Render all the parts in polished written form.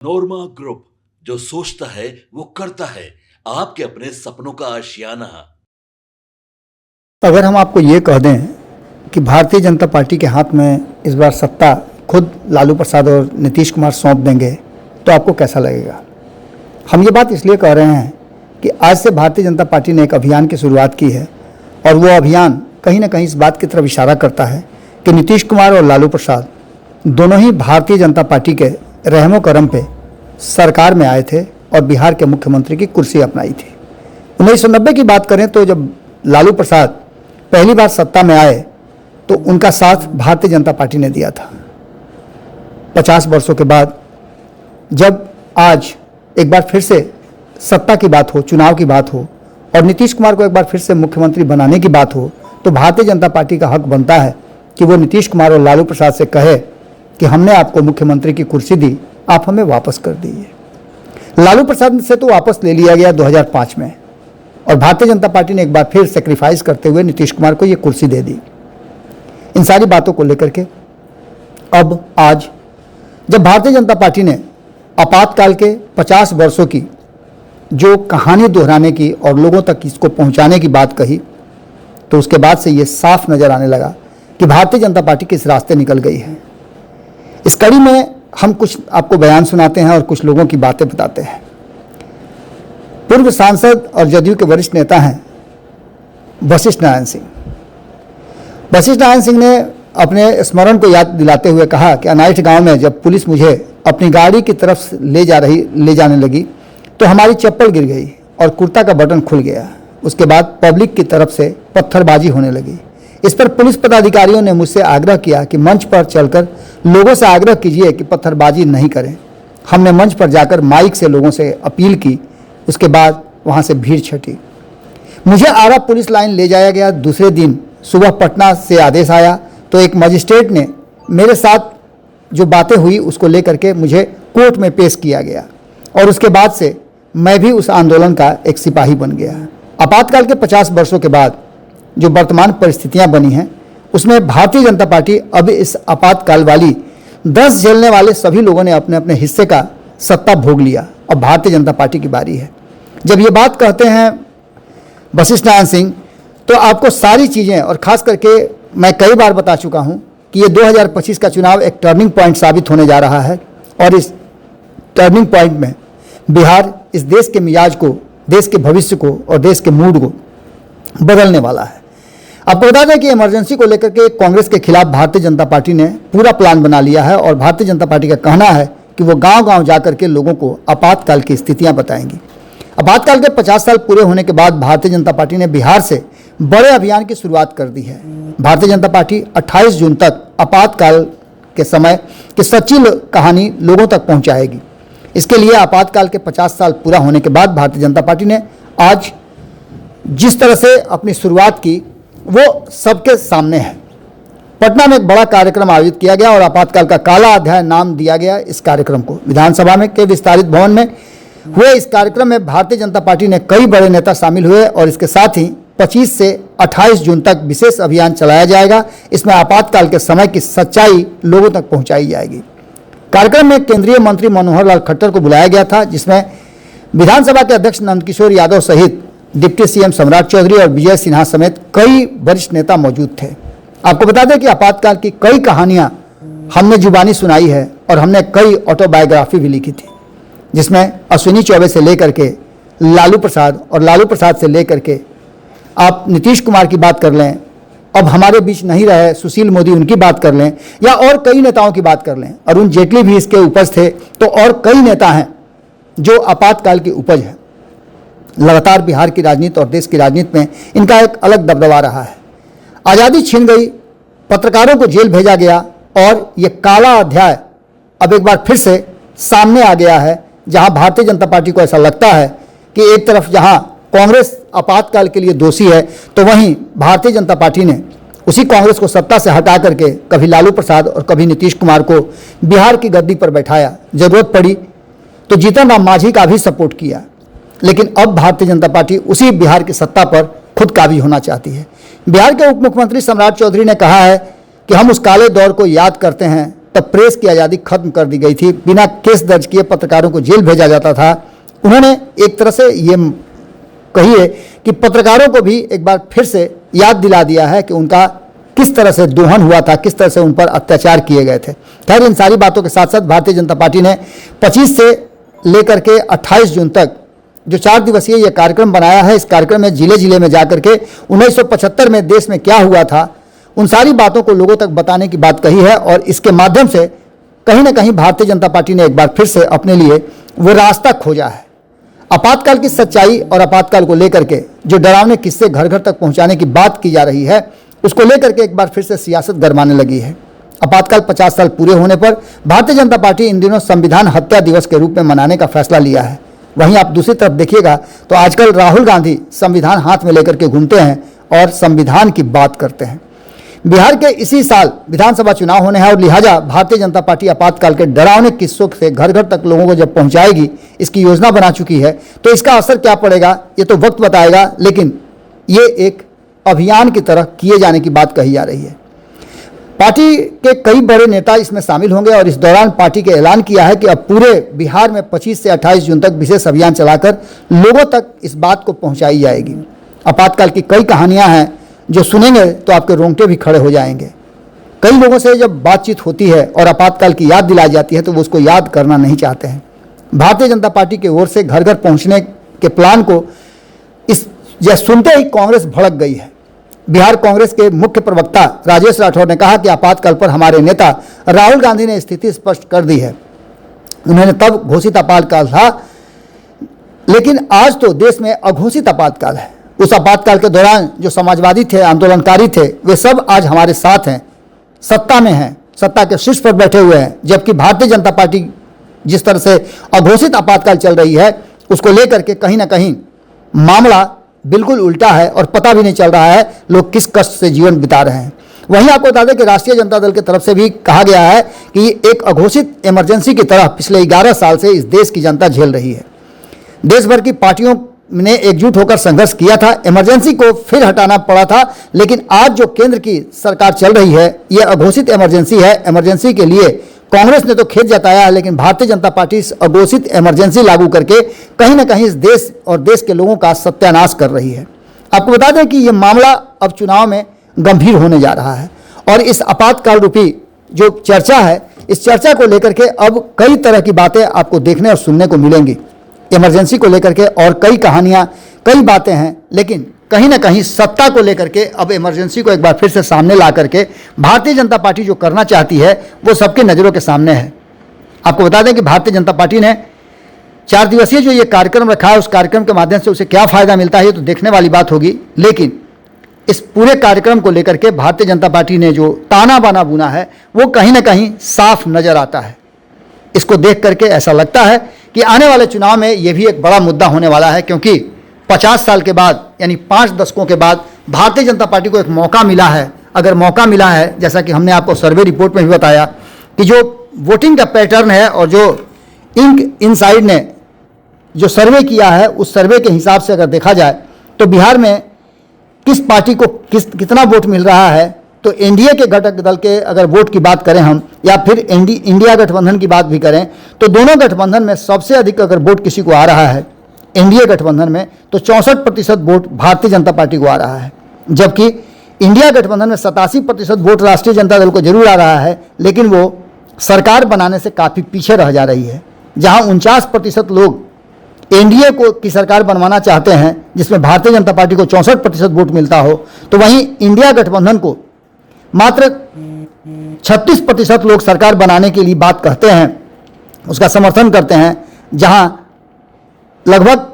नोरमा group, जो सोचता है वो करता है। आपके अपने सपनों का आशियाना। अगर हम आपको ये कह दें कि भारतीय जनता पार्टी के हाथ में इस बार सत्ता खुद लालू प्रसाद और नीतीश कुमार सौंप देंगे तो आपको कैसा लगेगा? हम ये बात इसलिए कह रहे हैं कि आज से भारतीय जनता पार्टी ने एक अभियान की शुरुआत की है और वो अभियान कहीं ना कहीं इस बात की तरफ इशारा करता है कि नीतीश कुमार और लालू प्रसाद दोनों ही भारतीय जनता पार्टी के रहमो करम पे सरकार में आए थे और बिहार के मुख्यमंत्री की कुर्सी अपनाई थी। 1990 की बात करें तो जब लालू प्रसाद पहली बार सत्ता में आए तो उनका साथ भारतीय जनता पार्टी ने दिया था। 50 वर्षों के बाद जब आज एक बार फिर से सत्ता की बात हो, चुनाव की बात हो और नीतीश कुमार को एक बार फिर से मुख्यमंत्री बनाने की बात हो तो भारतीय जनता पार्टी का हक बनता है कि वो नीतीश कुमार और लालू प्रसाद से कहे कि हमने आपको मुख्यमंत्री की कुर्सी दी, आप हमें वापस कर दीजिए। लालू प्रसाद से तो वापस ले लिया गया 2005 में और भारतीय जनता पार्टी ने एक बार फिर सेक्रीफाइस करते हुए नीतीश कुमार को ये कुर्सी दे दी। इन सारी बातों को लेकर के अब आज जब भारतीय जनता पार्टी ने आपातकाल के 50 वर्षों की जो कहानी दोहराने की और लोगों तक इसको पहुंचाने की बात कही तो उसके बाद से ये साफ नजर आने लगा कि भारतीय जनता पार्टी किस रास्ते निकल गई है। इस कड़ी में हम कुछ आपको बयान सुनाते हैं और कुछ लोगों की बातें बताते हैं। पूर्व सांसद और जदयू के वरिष्ठ नेता हैं वशिष्ठ नारायण सिंह। वशिष्ठ नारायण सिंह ने अपने स्मरण को याद दिलाते हुए कहा कि अनाइठ गांव में जब पुलिस मुझे अपनी गाड़ी की तरफ ले जाने लगी तो हमारी चप्पल गिर गई और कुर्ता का बटन खुल गया। उसके बाद पब्लिक की तरफ से पत्थरबाजी होने लगी। इस पर पुलिस पदाधिकारियों ने मुझसे आग्रह किया कि मंच पर चलकर लोगों से आग्रह कीजिए कि पत्थरबाजी नहीं करें। हमने मंच पर जाकर माइक से लोगों से अपील की। उसके बाद वहां से भीड़ छटी। मुझे आरा पुलिस लाइन ले जाया गया। दूसरे दिन सुबह पटना से आदेश आया तो एक मजिस्ट्रेट ने मेरे साथ जो बातें हुई उसको लेकर के मुझे कोर्ट में पेश किया गया और उसके बाद से मैं भी उस आंदोलन का एक सिपाही बन गया। आपातकाल के 50 वर्षों के बाद जो वर्तमान परिस्थितियां बनी हैं उसमें भारतीय जनता पार्टी अब इस आपातकाल वाली 10 झेलने वाले सभी लोगों ने अपने अपने हिस्से का सत्ता भोग लिया। अब भारतीय जनता पार्टी की बारी है। जब ये बात कहते हैं वशिष्ठ नारायण सिंह तो आपको सारी चीज़ें और खास करके मैं कई बार बता चुका हूं कि ये 2025 का चुनाव एक टर्निंग पॉइंट साबित होने जा रहा है और इस टर्निंग पॉइंट में बिहार इस देश के मिजाज को, देश के भविष्य को और देश के मूड को बदलने वाला है। आपको बता दें कि इमरजेंसी को लेकर के कांग्रेस के खिलाफ भारतीय जनता पार्टी ने पूरा प्लान बना लिया है और भारतीय जनता पार्टी का कहना है कि वो गांव-गांव जाकर के लोगों को आपातकाल की स्थितियां बताएंगी। आपातकाल के 50 साल पूरे होने के बाद भारतीय जनता पार्टी ने बिहार से बड़े अभियान की शुरुआत कर दी है। भारतीय जनता पार्टी 28 जून तक आपातकाल के समय की सच्ची कहानी लोगों तक पहुंचाएगी। इसके लिए आपातकाल के 50 साल पूरा होने के बाद भारतीय जनता पार्टी ने आज जिस तरह से अपनी शुरुआत की वो सबके सामने है। पटना में एक बड़ा कार्यक्रम आयोजित किया गया और आपातकाल का काला अध्याय नाम दिया गया इस कार्यक्रम को। विधानसभा में के विस्तारित भवन में हुए इस कार्यक्रम में भारतीय जनता पार्टी ने कई बड़े नेता शामिल हुए और इसके साथ ही 25 से 28 जून तक विशेष अभियान चलाया जाएगा। इसमें आपातकाल के समय की सच्चाई लोगों तक पहुंचाई जाएगी। कार्यक्रम में केंद्रीय मंत्री मनोहर लाल खट्टर को बुलाया गया था जिसमें विधानसभा के अध्यक्ष नंदकिशोर यादव सहित डिप्टी सीएम सम्राट चौधरी और विजय सिन्हा समेत कई वरिष्ठ नेता मौजूद थे। आपको बता दें कि आपातकाल की कई कहानियां हमने जुबानी सुनाई है और हमने कई ऑटोबायोग्राफी भी लिखी थी जिसमें अश्विनी चौबे से लेकर के लालू प्रसाद और लालू प्रसाद से लेकर के आप नीतीश कुमार की बात कर लें, अब हमारे बीच नहीं रहे सुशील मोदी, उनकी बात कर लें या और कई नेताओं की बात कर लें, अरुण जेटली भी इसके उपज थे, तो और कई नेता हैं जो आपातकाल की उपज है। लगातार बिहार की राजनीति और देश की राजनीति में इनका एक अलग दबदबा रहा है। आज़ादी छीन गई, पत्रकारों को जेल भेजा गया और ये काला अध्याय अब एक बार फिर से सामने आ गया है जहां भारतीय जनता पार्टी को ऐसा लगता है कि एक तरफ जहां कांग्रेस आपातकाल के लिए दोषी है तो वहीं भारतीय जनता पार्टी ने उसी कांग्रेस को सत्ता से हटा करके कभी लालू प्रसाद और कभी नीतीश कुमार को बिहार की गद्दी पर बैठाया। जरूरत पड़ी तो जीतन राम मांझी का भी सपोर्ट किया, लेकिन अब भारतीय जनता पार्टी उसी बिहार की सत्ता पर खुद काबी होना चाहती है। बिहार के उप मुख्यमंत्री सम्राट चौधरी ने कहा है कि हम उस काले दौर को याद करते हैं तब प्रेस की आज़ादी खत्म कर दी गई थी, बिना केस दर्ज किए पत्रकारों को जेल भेजा जाता था। उन्होंने एक तरह से ये कहिए कि पत्रकारों को भी एक बार फिर से याद दिला दिया है कि उनका किस तरह से दोहन हुआ था, किस तरह से उन पर अत्याचार किए गए थे। खैर, इन सारी बातों के साथ साथ भारतीय जनता पार्टी ने 25 से लेकर के 28 जून तक जो 4 दिवसीय ये कार्यक्रम बनाया है, इस कार्यक्रम में जिले जिले में जाकर के 1975 में देश में क्या हुआ था, उन सारी बातों को लोगों तक बताने की बात कही है। और इसके माध्यम से कहीं ना कहीं भारतीय जनता पार्टी ने एक बार फिर से अपने लिए वो रास्ता खोजा है। आपातकाल की सच्चाई और आपातकाल को लेकर के जो डरावने किस्से घर घर तक पहुंचाने की बात की जा रही है, उसको लेकर के एक बार फिर से सियासत गरमाने लगी है। आपातकाल 50 साल पूरे होने पर भारतीय जनता पार्टी इन दिनों संविधान हत्या दिवस के रूप में मनाने का फैसला लिया है। वहीं आप दूसरी तरफ देखिएगा तो आजकल राहुल गांधी संविधान हाथ में लेकर के घूमते हैं और संविधान की बात करते हैं। बिहार के इसी साल विधानसभा चुनाव होने हैं और लिहाजा भारतीय जनता पार्टी आपातकाल के डरावने किस्सों से घर घर तक लोगों को जब पहुंचाएगी, इसकी योजना बना चुकी है, तो इसका असर क्या पड़ेगा ये तो वक्त बताएगा, लेकिन ये एक अभियान की तरह किए जाने की बात कही जा रही है। पार्टी के कई बड़े नेता इसमें शामिल होंगे और इस दौरान पार्टी के ऐलान किया है कि अब पूरे बिहार में 25 से 28 जून तक विशेष अभियान चलाकर लोगों तक इस बात को पहुंचाई जाएगी। आपातकाल की कई कहानियां हैं जो सुनेंगे तो आपके रोंगटे भी खड़े हो जाएंगे। कई लोगों से जब बातचीत होती है और आपातकाल की याद दिलाई जाती है तो वो उसको याद करना नहीं चाहते हैं। भारतीय जनता पार्टी की ओर से घर घर पहुंचने के प्लान को यह सुनते ही कांग्रेस भड़क गई है। बिहार कांग्रेस के मुख्य प्रवक्ता राजेश राठौर ने कहा कि आपातकाल पर हमारे नेता राहुल गांधी ने स्थिति स्पष्ट कर दी है। उन्होंने तब घोषित आपातकाल था, लेकिन आज तो देश में अघोषित आपातकाल है। उस आपातकाल के दौरान जो समाजवादी थे, आंदोलनकारी थे, वे सब आज हमारे साथ हैं, सत्ता में हैं, सत्ता के शीर्ष पर बैठे हुए हैं। जबकि भारतीय जनता पार्टी जिस तरह से अघोषित आपातकाल चल रही है, उसको लेकर के कहीं ना कहीं मामला बिल्कुल उल्टा है और पता भी नहीं चल रहा है लोग किस कष्ट से जीवन बिता रहे हैं। वहीं आपको बता दें कि राष्ट्रीय जनता दल की तरफ से भी कहा गया है कि एक अघोषित इमरजेंसी की तरह पिछले 11 साल से इस देश की जनता झेल रही है। देश भर की पार्टियों ने एकजुट होकर संघर्ष किया था, इमरजेंसी को फिर हटाना पड़ा था, लेकिन आज जो केंद्र की सरकार चल रही है ये अघोषित इमरजेंसी है। इमरजेंसी के लिए कांग्रेस ने तो खेद जताया है, लेकिन भारतीय जनता पार्टी इस अघोषित इमरजेंसी लागू करके कहीं ना कहीं इस देश और देश के लोगों का सत्यानाश कर रही है। आपको बता दें कि ये मामला अब चुनाव में गंभीर होने जा रहा है और इस आपातकाल रूपी जो चर्चा है, इस चर्चा को लेकर के अब कई तरह की बातें आपको देखने और सुनने को मिलेंगी। इमरजेंसी को लेकर के और कई कहानियां, कई बातें हैं, लेकिन कहीं ना कहीं सत्ता को लेकर के अब इमरजेंसी को एक बार फिर से सामने ला करके भारतीय जनता पार्टी जो करना चाहती है वो सबके नज़रों के सामने है। आपको बता दें कि भारतीय जनता पार्टी ने 4 दिवसीय जो ये कार्यक्रम रखा है, उस कार्यक्रम के माध्यम से उसे क्या फ़ायदा मिलता है ये तो देखने वाली बात होगी, लेकिन इस पूरे कार्यक्रम को लेकर के भारतीय जनता पार्टी ने जो ताना बाना बुना है वो कहीं ना कहीं साफ नज़र आता है। इसको देख करके ऐसा लगता है कि आने वाले चुनाव में ये भी एक बड़ा मुद्दा होने वाला है, क्योंकि 50 साल के बाद यानी 5 दशकों के बाद भारतीय जनता पार्टी को एक मौका मिला है। अगर मौका मिला है, जैसा कि हमने आपको सर्वे रिपोर्ट में भी बताया कि जो वोटिंग का पैटर्न है और जो इंक इनसाइड ने जो सर्वे किया है, उस सर्वे के हिसाब से अगर देखा जाए तो बिहार में किस पार्टी को कितना वोट मिल रहा है, तो एनडीए के घटक दल के अगर वोट की बात करें हम, या फिर इंडिया गठबंधन की बात भी करें, तो दोनों गठबंधन में सबसे अधिक अगर वोट किसी को आ रहा है एनडीए गठबंधन में, तो 64% वोट भारतीय जनता पार्टी को आ रहा है। जबकि इंडिया गठबंधन में 87% वोट राष्ट्रीय जनता दल को जरूर आ रहा है, लेकिन वो सरकार बनाने से काफ़ी पीछे रह जा रही है। जहां 49% लोग एनडीए को की सरकार बनवाना चाहते हैं, जिसमें भारतीय जनता पार्टी को 64% वोट मिलता हो, तो वहीं इंडिया गठबंधन को मात्र 36% लोग सरकार बनाने के लिए बात कहते हैं, उसका समर्थन करते हैं, जहां लगभग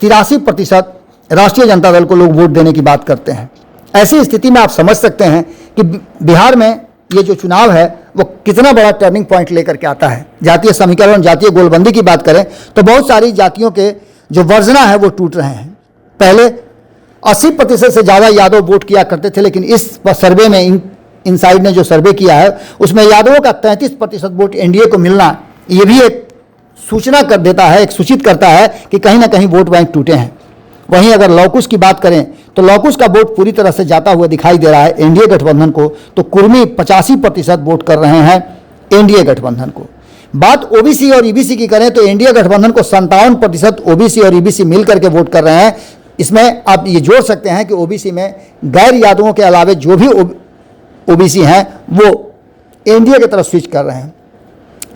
83% राष्ट्रीय जनता दल को लोग वोट देने की बात करते हैं। ऐसी स्थिति में आप समझ सकते हैं कि बिहार में ये जो चुनाव है वो कितना बड़ा टर्निंग पॉइंट लेकर के आता है। जातीय समीकरण, जातीय गोलबंदी की बात करें तो बहुत सारी जातियों के जो वर्जना है वो टूट रहे हैं। पहले 80% से ज़्यादा यादव वोट किया करते थे, लेकिन इस सर्वे में इनसाइड ने जो सर्वे किया है उसमें यादवों का 33% वोट एनडीए को मिलना, ये भी एक सूचना कर देता है, एक सूचित करता है कि कहीं ना कहीं वोट बैंक टूटे हैं। वहीं अगर लौकुश की बात करें तो लौकुश का वोट पूरी तरह से जाता हुआ दिखाई दे रहा है एनडीए गठबंधन को, तो कुर्मी 85% वोट कर रहे हैं एनडीए गठबंधन को। बात ओबीसी और ईबीसी की करें तो एनडीए गठबंधन को 57% ओबीसी और ईबीसी मिलकर के वोट कर रहे हैं। इसमें आप ये जोड़ सकते हैं कि ओबीसी में गैर यादवों के अलावे जो भी ओबीसी हैं वो एनडीए की तरफ स्विच कर रहे हैं।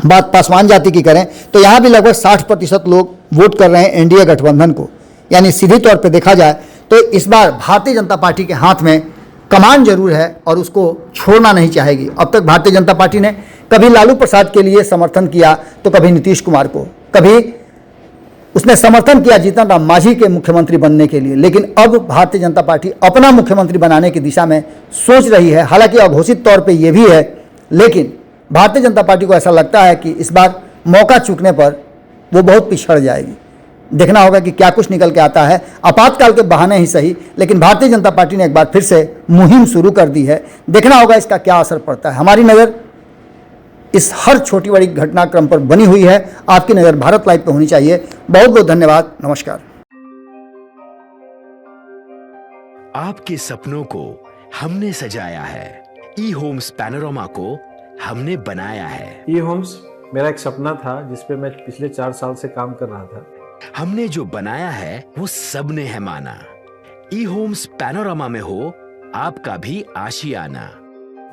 बात पासवान जाति की करें तो यहाँ भी लगभग 60% लोग वोट कर रहे हैं एनडीए गठबंधन को। यानी सीधी तौर पे देखा जाए तो इस बार भारतीय जनता पार्टी के हाथ में कमान जरूर है और उसको छोड़ना नहीं चाहेगी। अब तक भारतीय जनता पार्टी ने कभी लालू प्रसाद के लिए समर्थन किया तो कभी नीतीश कुमार को, कभी उसने समर्थन किया जीतन राम मांझी के मुख्यमंत्री बनने के लिए, लेकिन अब भारतीय जनता पार्टी अपना मुख्यमंत्री बनाने की दिशा में सोच रही है। हालांकि अघोषित तौर पे ये भी है, लेकिन भारतीय जनता पार्टी को ऐसा लगता है कि इस बार मौका चूकने पर वो बहुत पिछड़ जाएगी। देखना होगा कि क्या कुछ निकल के आता है। आपातकाल के बहाने ही सही, लेकिन भारतीय जनता पार्टी ने एक बार फिर से मुहिम शुरू कर दी है। देखना होगा इसका क्या असर पड़ता है। हमारी नज़र इस हर छोटी बड़ी घटनाक्रम पर बनी हुई है। आपकी नज़र भारत लाइव पे होनी चाहिए। बहुत बहुत धन्यवाद। नमस्कार। आपके सपनों को हमने सजाया है, ई होम्स पैनोरमा को हमने बनाया है। ई होम्स मेरा एक सपना था जिस पे मैं पिछले 4 साल से काम कर रहा था। हमने जो बनाया है वो सबने है माना। ई होम्स पैनोरमा में हो आपका भी आशियाना।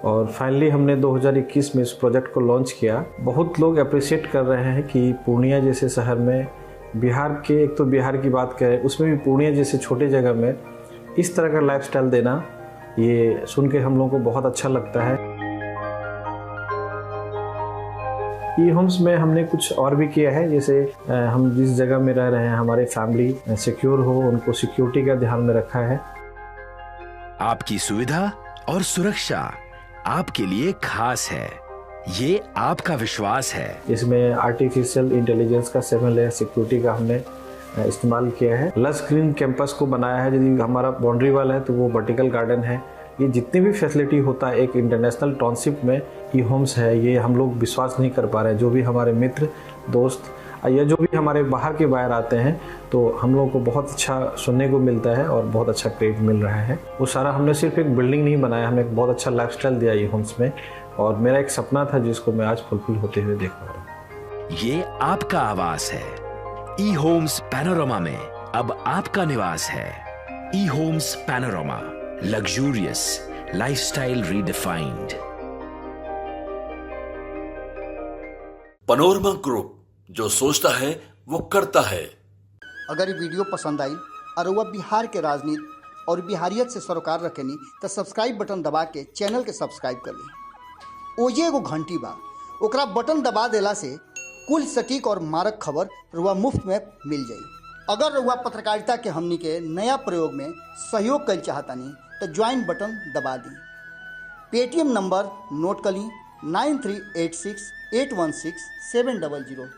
और फाइनली हमने 2021 में इस प्रोजेक्ट को लॉन्च किया। बहुत लोग अप्रिशिएट कर रहे हैं कि पूर्णिया जैसे शहर में, बिहार के, एक तो बिहार की बात करें उसमें भी पूर्णिया जैसे छोटे जगह में इस तरह का लाइफस्टाइल देना, ये सुन के हम लोगों को बहुत अच्छा लगता है। ई होम्स में हमने कुछ और भी किया है, जैसे हम जिस जगह में रह रहे हैं हमारे फैमिली सिक्योर हो, उनको सिक्योरिटी का ध्यान में रखा है। आपकी सुविधा और सुरक्षा आपके लिए खास है, ये आपका विश्वास है। इसमें आर्टिफिशियल इंटेलिजेंस का 7 लेयर सिक्योरिटी का हमने इस्तेमाल किया है। लस ग्रीन कैंपस को बनाया है। यदि हमारा बाउंड्री वाल है तो वो वर्टिकल गार्डन है। ये जितनी भी फैसिलिटी होता है एक इंटरनेशनल टाउनशिप में ई होम्स है, ये हम लोग विश्वास नहीं कर पा रहे हैं। जो भी हमारे मित्र दोस्त या जो भी हमारे बाहर के बाहर आते हैं तो हम लोगों को बहुत अच्छा सुनने को मिलता है और बहुत अच्छा क्रेडिट मिल रहा है। वो सारा हमने सिर्फ एक बिल्डिंग नहीं बनाया, हमें एक बहुत अच्छा लाइफस्टाइल दिया ई होम्स में, और मेरा एक सपना था जिसको मैं आज फुलफिल होते हुए देख पा रहा हूँ। ये आपका आवास है। ई होम्स पैनोरमा में अब आपका निवास है। E Homes Panorama, luxurious lifestyle redefined. Panorama group, जो सोचता है वो करता है। अगर ये वीडियो पसंद आई और वह बिहार के राजनीति और बिहारियत से सरोकार रखेनी तो सब्सक्राइब बटन दबा के चैनल के सब्सक्राइब कर ली। ओजे एगो घंटी बा, ओकरा बटन दबा देला से कुल सटीक और मारक खबर रुआ मुफ्त में मिल जाई। अगर रुआ पत्रकारिता के हमनी के नया प्रयोग में सहयोग कर चाहतानी तो ज्वाइन बटन दबा दी। पेटीएम नंबर नोट कर ली 9386 816 700।